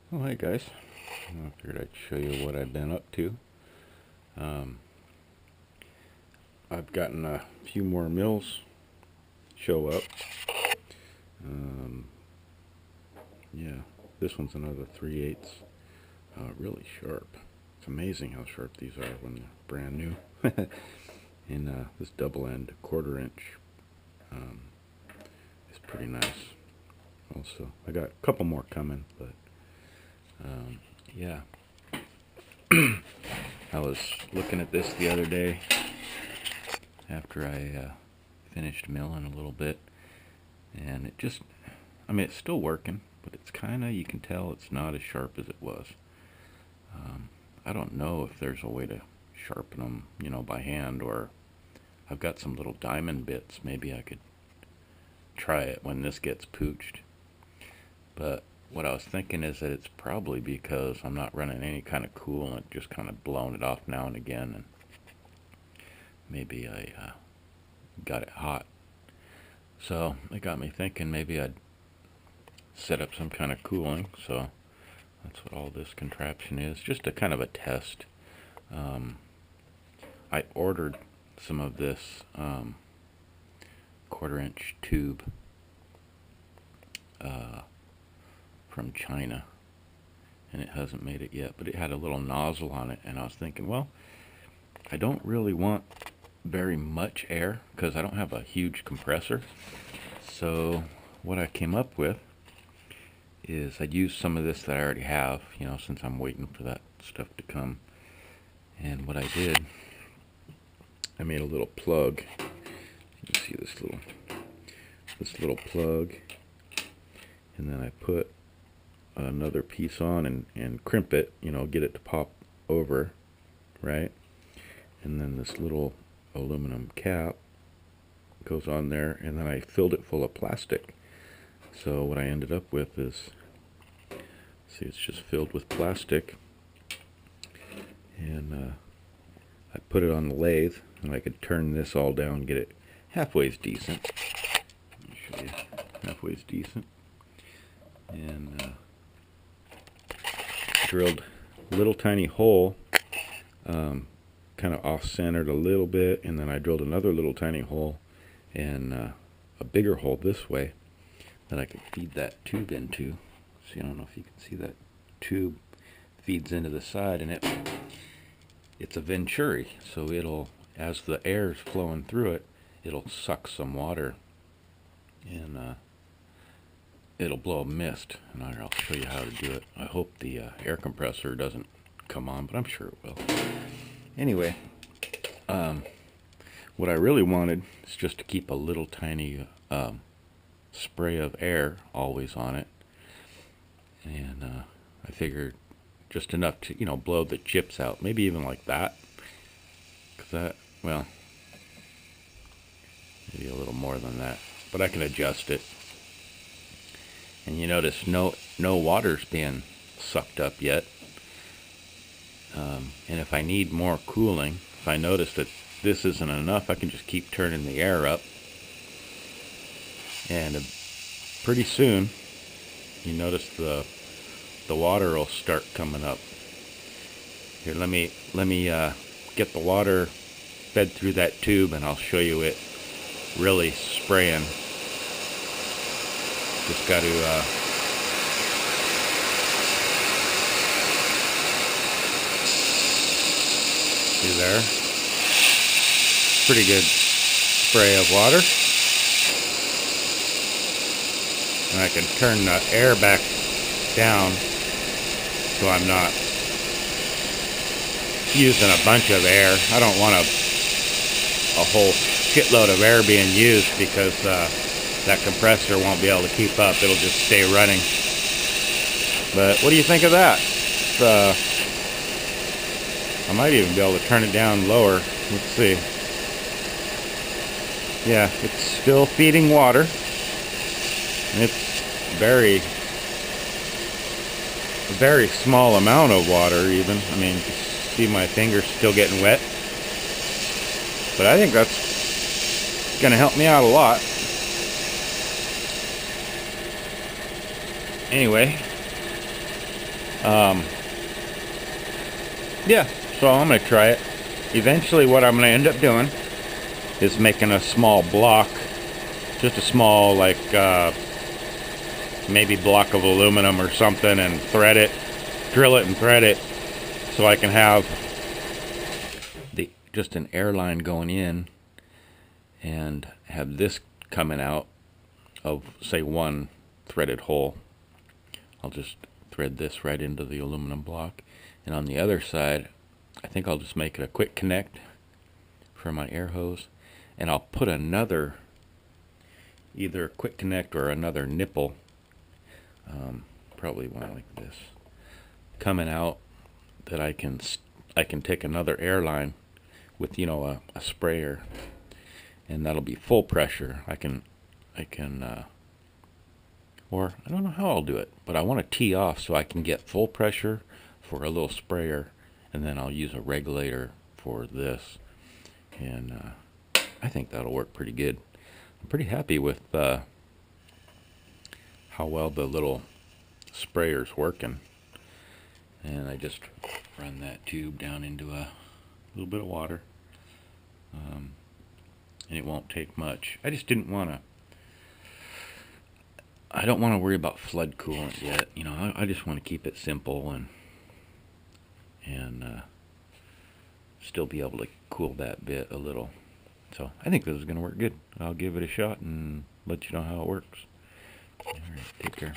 Well, hey guys, I figured I'd show you what I've been up to. Um, I've gotten a few more mills show up. Um, yeah, this one's another 3/8, really sharp. It's amazing how sharp these are when they're brand new. And this double end 1/4 inch um, is pretty nice. Also, I got a couple more coming, but yeah. I was looking at this the other day after I finished milling a little bit, and it just, I mean, it's still working, but it's kind of, you can tell it's not as sharp as it was. I don't know if there's a way to sharpen them, by hand, or I've got some little diamond bits. Maybe I could try it when this gets pooched. But what I was thinking is that it's probably because I'm not running any kind of coolant, just kind of blowing it off now and again, and maybe I got it hot. So it got me thinking maybe I'd set up some kind of cooling. So that's what all this contraption is, just a kind of a test. I ordered some of this 1/4 inch tube from China, and it hasn't made it yet, but it had a little nozzle on it, and I was thinking, well, I don't really want very much air because I don't have a huge compressor. So what I came up with is I'd use some of this that I already have, since I'm waiting for that stuff to come. And what I did, I made a little plug. You can see this little plug, and then I put another piece on and crimp it, get it to pop over, right? And then this little aluminum cap goes on there, and then I filled it full of plastic. So what I ended up with is, see, it's just filled with plastic, and I put it on the lathe, and I could turn this all down, get it halfway's decent. Let me show you, halfway's decent. And drilled a little tiny hole, kind of off-centered a little bit, and then I drilled another little tiny hole and a bigger hole this way that I could feed that tube into. See, I don't know if you can see that tube feeds into the side, and it's a venturi, so it'll, as the air's flowing through it, it'll suck some water, and it'll blow a mist, and I'll show you how to do it. I hope the air compressor doesn't come on, but I'm sure it will. Anyway, what I really wanted is just to keep a little tiny spray of air always on it, and I figured just enough to blow the chips out, maybe even like that, because that, well, maybe a little more than that, but I can adjust it. And you notice no water's being sucked up yet. And if I need more cooling, if I notice that this isn't enough, I can just keep turning the air up, and pretty soon you notice the water will start coming up. Here, let me get the water fed through that tube, and I'll show you it really spraying. Just got to see there, pretty good spray of water, and I can turn the air back down so I'm not using a bunch of air. I don't want a whole shitload of air being used, because that compressor won't be able to keep up. It'll just stay running. But what do you think of that? I might even be able to turn it down lower. Let's see. Yeah, it's still feeding water. And it's a very small amount of water even. I mean, you see my fingers still getting wet. But I think that's going to help me out a lot. Anyway, Yeah, so I'm going to try it. Eventually what I'm going to end up doing is making a small block, just a small, like, maybe block of aluminum or something, and thread it, drill it and thread it, so I can have just an air line going in and have this coming out of, say, one threaded hole. I'll just thread this right into the aluminum block, and on the other side I think I'll just make it a quick connect for my air hose, and I'll put another, either a quick connect or another nipple, probably one like this, coming out, that I can take another air line with, you know, a sprayer, and that'll be full pressure. I can or I don't know how I'll do it, but I want to tee off so I can get full pressure for a little sprayer, and then I'll use a regulator for this, and I think that'll work pretty good. I'm pretty happy with how well the little sprayer's working, and I just run that tube down into a little bit of water, and it won't take much. I just didn't want to, I don't want to worry about flood coolant yet. You know, I just want to keep it simple and still be able to cool that bit a little. So I think this is going to work good. I'll give it a shot and let you know how it works. All right, take care.